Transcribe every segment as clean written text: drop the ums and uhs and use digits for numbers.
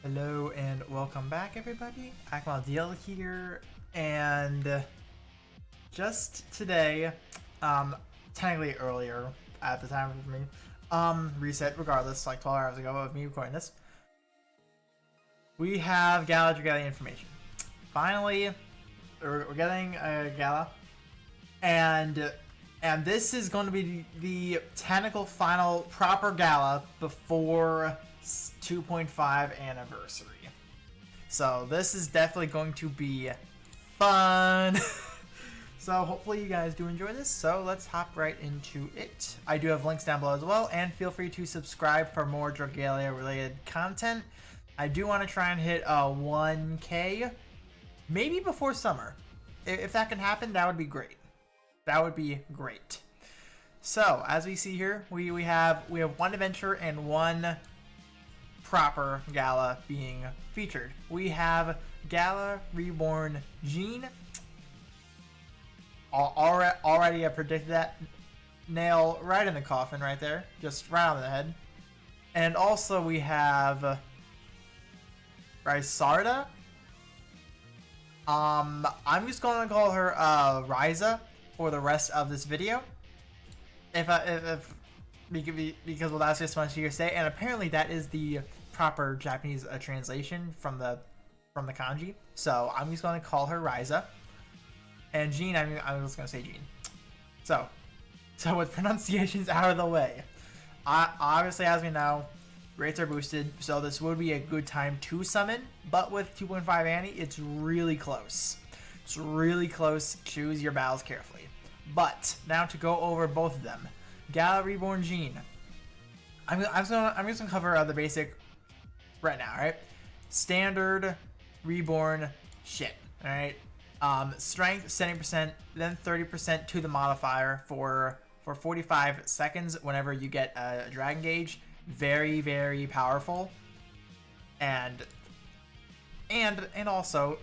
Hello and welcome back, everybody. Akmal here, and just today, technically earlier at the time of me, reset regardless, like 12 hours ago of me recording this, we have Gala Dragalia information. Finally, we're getting a Gala, and this is going to be the technical final proper Gala before 2.5 anniversary. So this is definitely going to be fun. So hopefully you guys do enjoy this. So let's hop right into it. I do have links down below as well, and feel free to subscribe for more Dragalia related content. I do want to try and hit 1K, maybe before summer. If that can happen, that would be great. That would be great. So as we see here, we have one adventure and one proper Gala being featured. We have Gala Reborn Jeanne. Already I predicted that. Nail right in the coffin right there. Just right on the head. And also we have Rysarda. I'm just going to call her Ryza for the rest of this video. Because well, that's just much easier to say, and apparently that is the proper Japanese translation from the kanji. So I'm just going to call her Ryza, and Jeanne, I'm just going to say Jeanne. So with pronunciations out of the way, obviously as we know, rates are boosted, so this would be a good time to summon. But with 2.5 Annie, it's really close. It's really close. Choose your battles carefully. But now to go over both of them. Gala Reborn Jeanne. I'm just gonna cover the basic right now, right? Standard Reborn shit, alright? Strength 70%, then 30% to the modifier for 45 seconds whenever you get a dragon gauge. Very, very powerful. And also,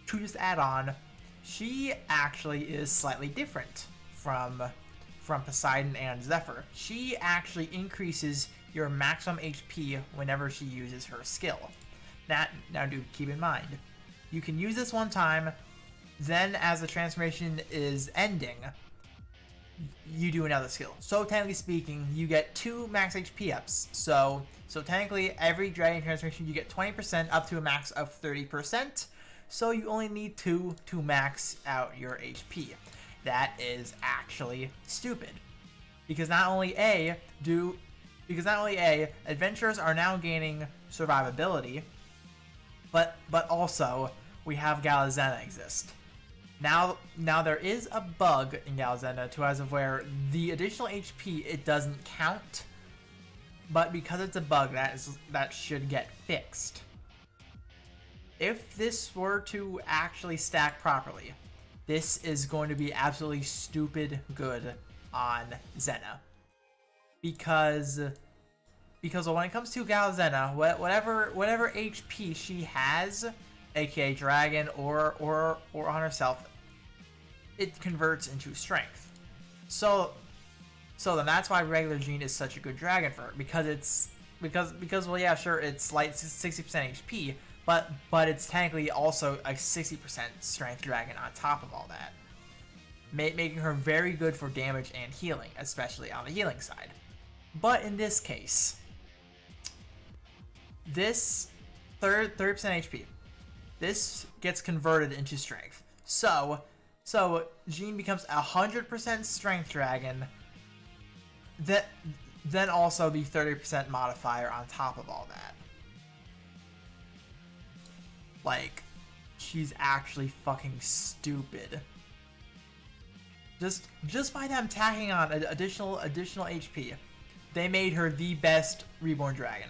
to just add on, she actually is slightly different from Poseidon and Zephyr. She actually increases your maximum HP whenever she uses her skill. Now do keep in mind, you can use this one time, then as the transformation is ending, you do another skill. So technically speaking, you get 2 max HP ups. So technically every dragon transformation you get 20% up to a max of 30%. So you only need 2 to max out your HP. That is actually stupid. Because not only adventurers are now gaining survivability, but also we have Gala Zena exist. Now there is a bug in Gala Zena to as of where the additional HP, it doesn't count, but because it's a bug, that should get fixed. If this were to actually stack properly, this is going to be absolutely stupid good on Zena. Because when it comes to Gala Zena, whatever HP she has, aka dragon or on herself, it converts into strength. So then that's why regular Jeanne is such a good dragon for her, because well, yeah, sure, it's like 60% HP, but it's technically also a 60% strength dragon on top of all that, making her very good for damage and healing, especially on the healing side. But in this case, this 30% HP, this gets converted into strength. So Jeanne becomes 100% strength dragon. Then also the 30% modifier on top of all that. Like, she's actually fucking stupid. Just by them tacking on additional HP, they made her the best reborn dragon.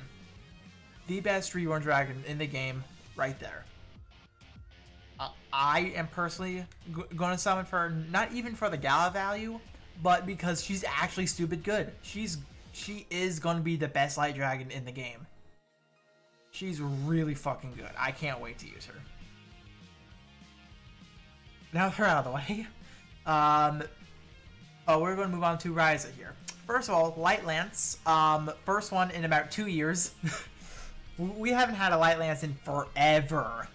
The best reborn dragon in the game, right there. I am personally going to summon for her, not even for the Gala value, but because she's actually stupid good. She is going to be the best light dragon in the game. She's really fucking good. I can't wait to use her. Now that we're out of the way, we're going to move on to Ryza here. First of all, Light Lance, first one in about 2 years. We haven't had a Light Lance in forever.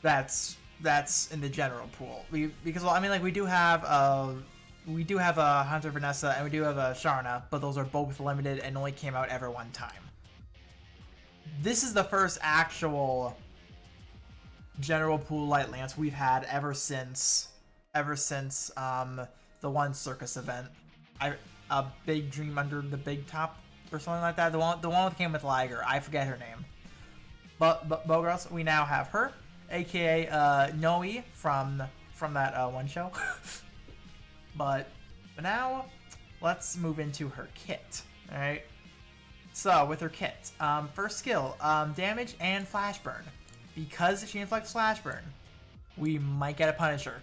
That's in the general pool. Because well, I mean, like we do have a Hunter Vanessa and we do have a Sharna, but those are both limited and only came out ever one time. This is the first actual general pool Light Lance we've had ever since the one circus event. A big dream under the big top or something like that. The one that came with Liger. I forget her name. But Bogos, we now have her, aka Noe from that one show. but now let's move into her kit. All right. So with her kit, first skill, damage and flash burn. Because she inflicts flash burn, we might get a Punisher.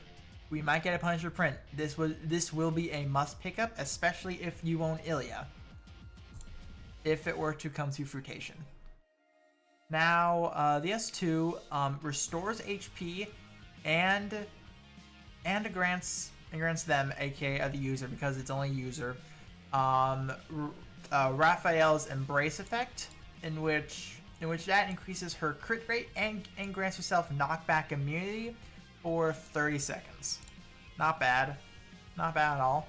We might get a Punisher print. This will be a must pickup, especially if you own Ilya. If it were to come to fruition. Now, the S2 restores HP and grants them, aka the user, because it's only user, Raphael's Embrace effect, in which that increases her crit rate and grants herself knockback immunity for 30 seconds. Not bad. Not bad at all.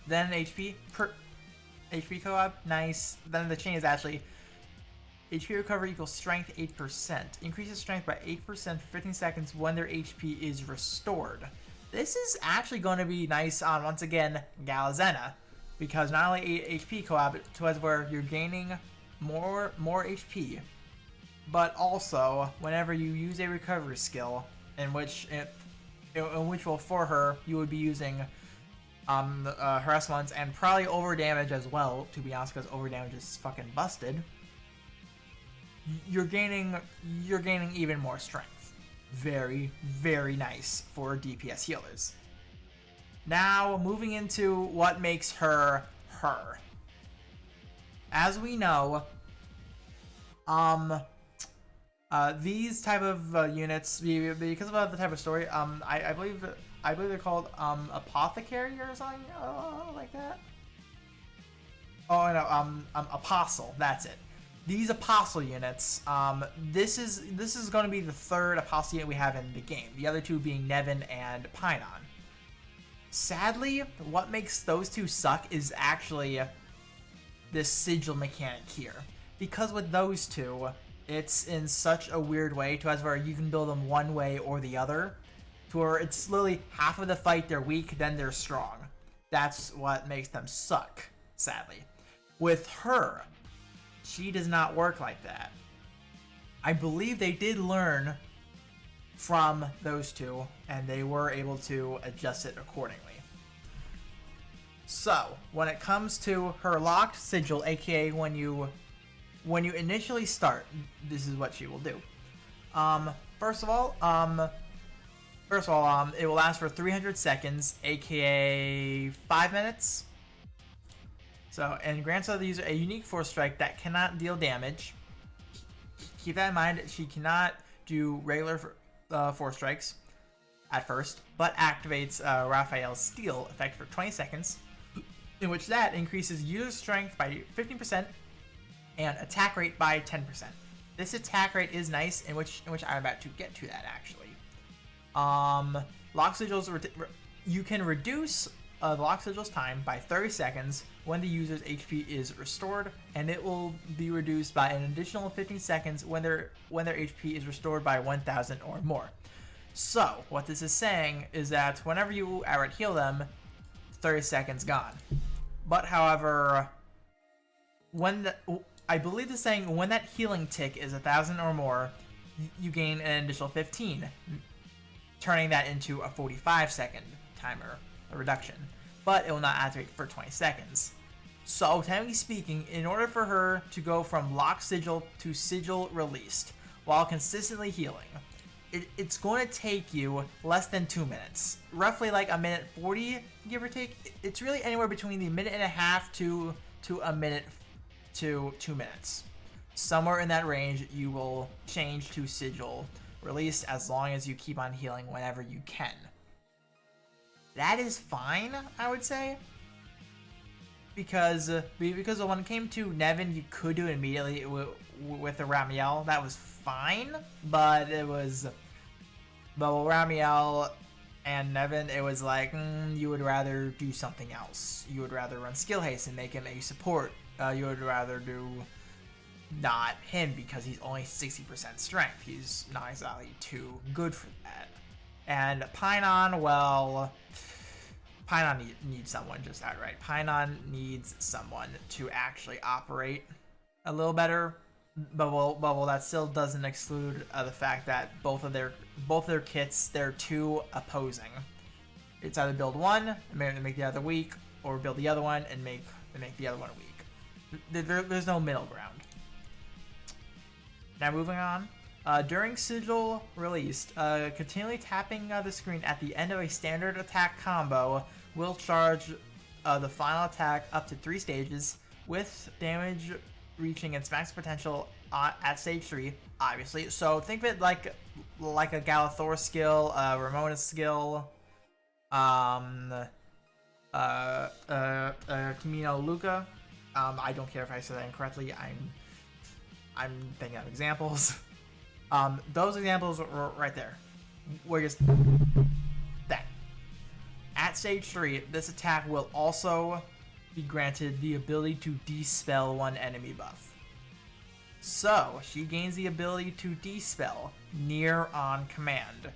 Then HP co-op, nice. Then the chain is actually HP recovery equals strength 8%. Increases strength by 8% for 15 seconds when their HP is restored. This is actually going to be nice on, once again, Galazena. Because not only HP co-op, but where you're gaining more HP, but also whenever you use a recovery skill, in which will for her you would be using harass ones and probably over damage as well, to be honest, because over damage is fucking busted. You're gaining even more strength. Very, very nice for DPS healers. Now moving into what makes her her. As we know, these type of units, because of the type of story, I believe they're called apothecary or something like that. Oh no, apostle. That's it. These apostle units. This is going to be the third apostle unit we have in the game. The other two being Nevin and Pynon. Sadly, what makes those two suck is actually this sigil mechanic here, because with those two, it's in such a weird way to as where you can build them one way or the other, to where it's literally half of the fight they're weak, then they're strong. That's what makes them suck, sadly. With her, she does not work like that. I believe they did learn from those two, and they were able to adjust it accordingly. So, when it comes to her locked sigil, aka when you initially start, this is what she will do. First of all, it will last for 300 seconds, aka 5 minutes. So, and grants the user a unique force strike that cannot deal damage. Keep that in mind. She cannot do regular force strikes at first, but activates Raphael's Steel effect for 20 seconds, in which that increases user strength by 15% and attack rate by 10%. This attack rate is nice, in which I'm about to get to that actually. Lock sigils, you can reduce the lock sigil's time by 30 seconds when the user's HP is restored, and it will be reduced by an additional 15 seconds when their HP is restored by 1,000 or more. So what this is saying is that whenever you outright heal them, 30 seconds gone. But however, I believe it's saying when that healing tick is 1,000 or more, you gain an additional 15, turning that into a 45-second timer, a reduction. But it will not activate for 20 seconds. So, technically speaking, in order for her to go from lock sigil to sigil released while consistently healing, it's going to take you less than 2 minutes. Roughly like a minute 40, give or take. It's really anywhere between the minute and a half to a minute to 2 minutes. Somewhere in that range, you will change to sigil release as long as you keep on healing whenever you can. That is fine, I would say. because when it came to Nevin, you could do it immediately with the Ramiel. That was fine, but with Ramiel and Nevin, it was like you would rather do something else. You would rather run skill haste and make him a support. You would rather do not him because he's only 60% strength. He's not exactly too good for that. And Pinon, well, Pinon needs someone just outright. Pinon needs someone to actually operate a little better. But that still doesn't exclude the fact that both of their kits, they're too opposing. It's either build one and make the other weak, or build the other one and make the other one weak. There's no middle ground. Now moving on. During Sigil released, continually tapping the screen at the end of a standard attack combo will charge the final attack up to 3 stages, with damage reaching its max potential at stage 3, obviously. So think of it like a Galathor skill, Ramona skill, Camino Luca. I don't care if I said that incorrectly. I'm thinking of examples. Those examples are right there. We're just that. At stage 3, this attack will also be granted the ability to dispel one enemy buff. So, she gains the ability to dispel near on command.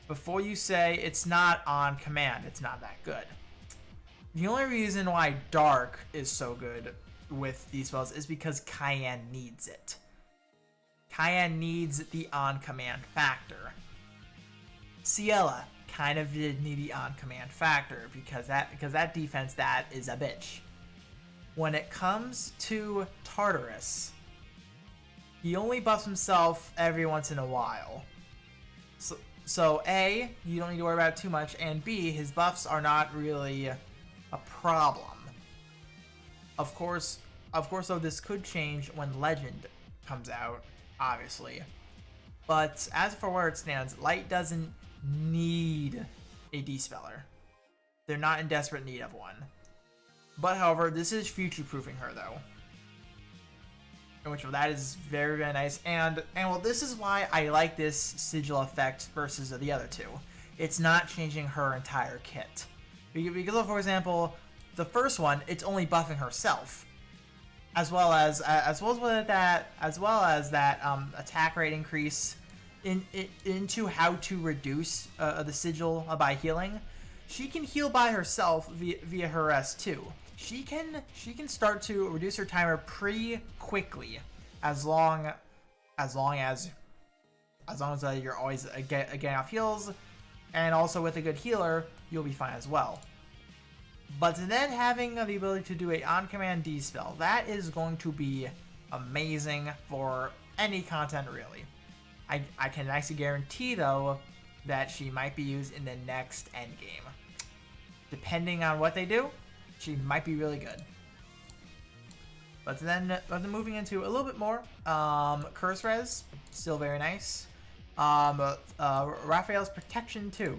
Before you say it's not on command, it's not that good. The only reason why Dark is so good with these spells is because Cayenne needs it. Cayenne needs the on command factor. Ciela kind of did need the on command factor because that defense, that is a bitch. When it comes to Tartarus, he only buffs himself every once in a while. So A, you don't need to worry about it too much, and B, his buffs are not really a problem. Of course though, this could change when Legend comes out, obviously. But as for where it stands, Light doesn't need a Despeller. They're not in desperate need of one. But however, this is future-proofing her though. Which that is very, very nice. And well, this is why I like this sigil effect versus the other two. It's not changing her entire kit. Because for example, the first one, it's only buffing herself. As well as that attack rate increase into how to reduce the sigil by healing. She can heal by herself via her S2. She can start to reduce her timer pretty quickly, as long as you're always getting off heals, and also with a good healer, you'll be fine as well. But then having the ability to do a on-command D-spell, that is going to be amazing for any content, really. I can actually guarantee, though, that she might be used in the next endgame. Depending on what they do, she might be really good. But then moving into a little bit more, Curse Res, still very nice. Raphael's Protection 2.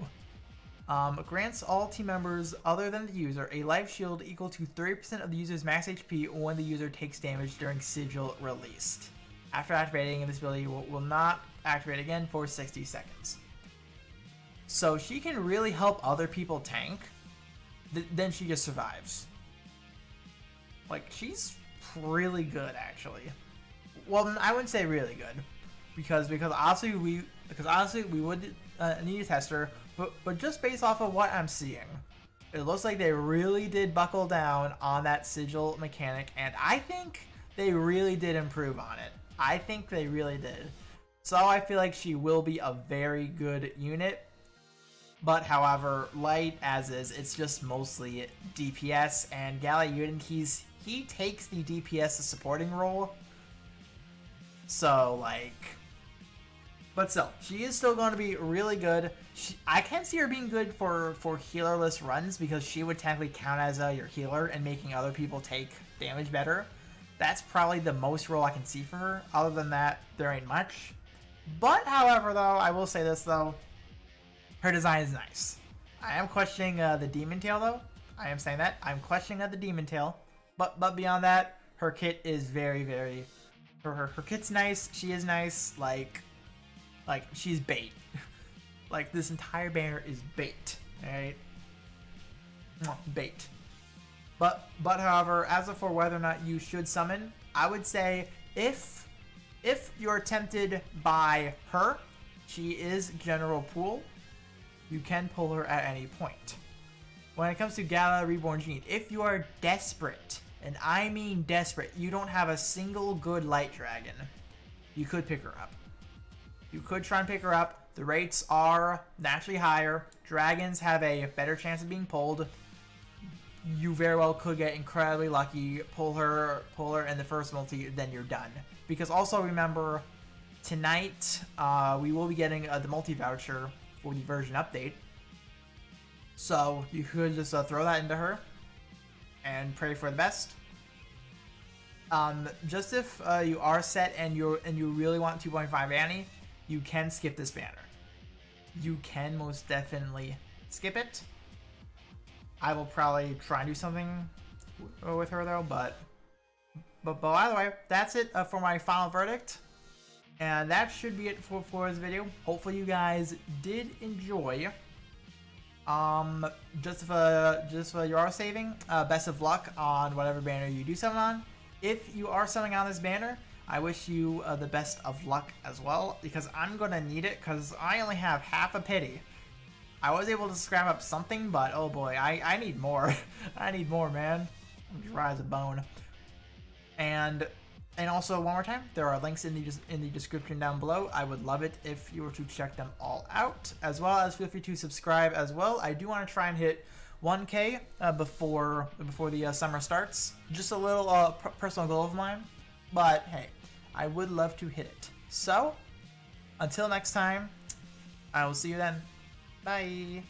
Grants all team members other than the user a life shield equal to 30% of the user's max HP when the user takes damage during Sigil released. After activating, this ability will not activate again for 60 seconds. So she can really help other people tank, then she just survives. Like, she's really good, actually. Well, I wouldn't say really good, because honestly we would need to test her, but just based off of what I'm seeing, it looks like they really did buckle down on that sigil mechanic, and I think they really did improve on it. I think they really did. So I feel like she will be a very good unit. But however, Light as is, it's just mostly DPS, and Gala Dragalia, he takes the DPS supporting role. So like, but still, she is still going to be really good. I can see her being good for healerless runs, because she would technically count as your healer and making other people take damage better. That's probably the most role I can see for her. Other than that, there ain't much. But however, though, I will say this though. Her design is nice. I am questioning the Demon Tail though. I am saying that. I'm questioning at the Demon Tail. But beyond that, her kit is very, very... Her kit's nice. She is nice. Like she's bait. Like, this entire banner is bait. Alright? Bait. But however, as for whether or not you should summon, I would say if you're tempted by her, she is general pool, you can pull her at any point. When it comes to Gala Reborn Jeanne, if you are desperate, and I mean desperate, you don't have a single good light dragon, you could pick her up. You could try and pick her up. The rates are naturally higher. Dragons have a better chance of being pulled. You very well could get incredibly lucky, pull her in the first multi, then you're done. Because also remember, tonight we will be getting the multi voucher for the version update. So you could just throw that into her and pray for the best. Just if you are set and you really want 2.5 Annie, you can skip this banner. You can most definitely skip it. I will probably try and do something with her though, but either way, that's it for my final verdict. And that should be it for this video. Hopefully you guys did enjoy. Just for you are saving, best of luck on whatever banner you do summon on. If you are summoning on this banner, I wish you the best of luck as well, because I'm gonna need it, because I only have half a pity. I was able to scrap up something, but oh boy, I need more. I need more, man. I'm dry as a bone. And also, one more time, there are links in the description down below. I would love it if you were to check them all out, as well as feel free to subscribe as well. I do want to try and hit 1K before the summer starts. Just a little personal goal of mine, but hey, I would love to hit it. So, until next time, I will see you then. Bye.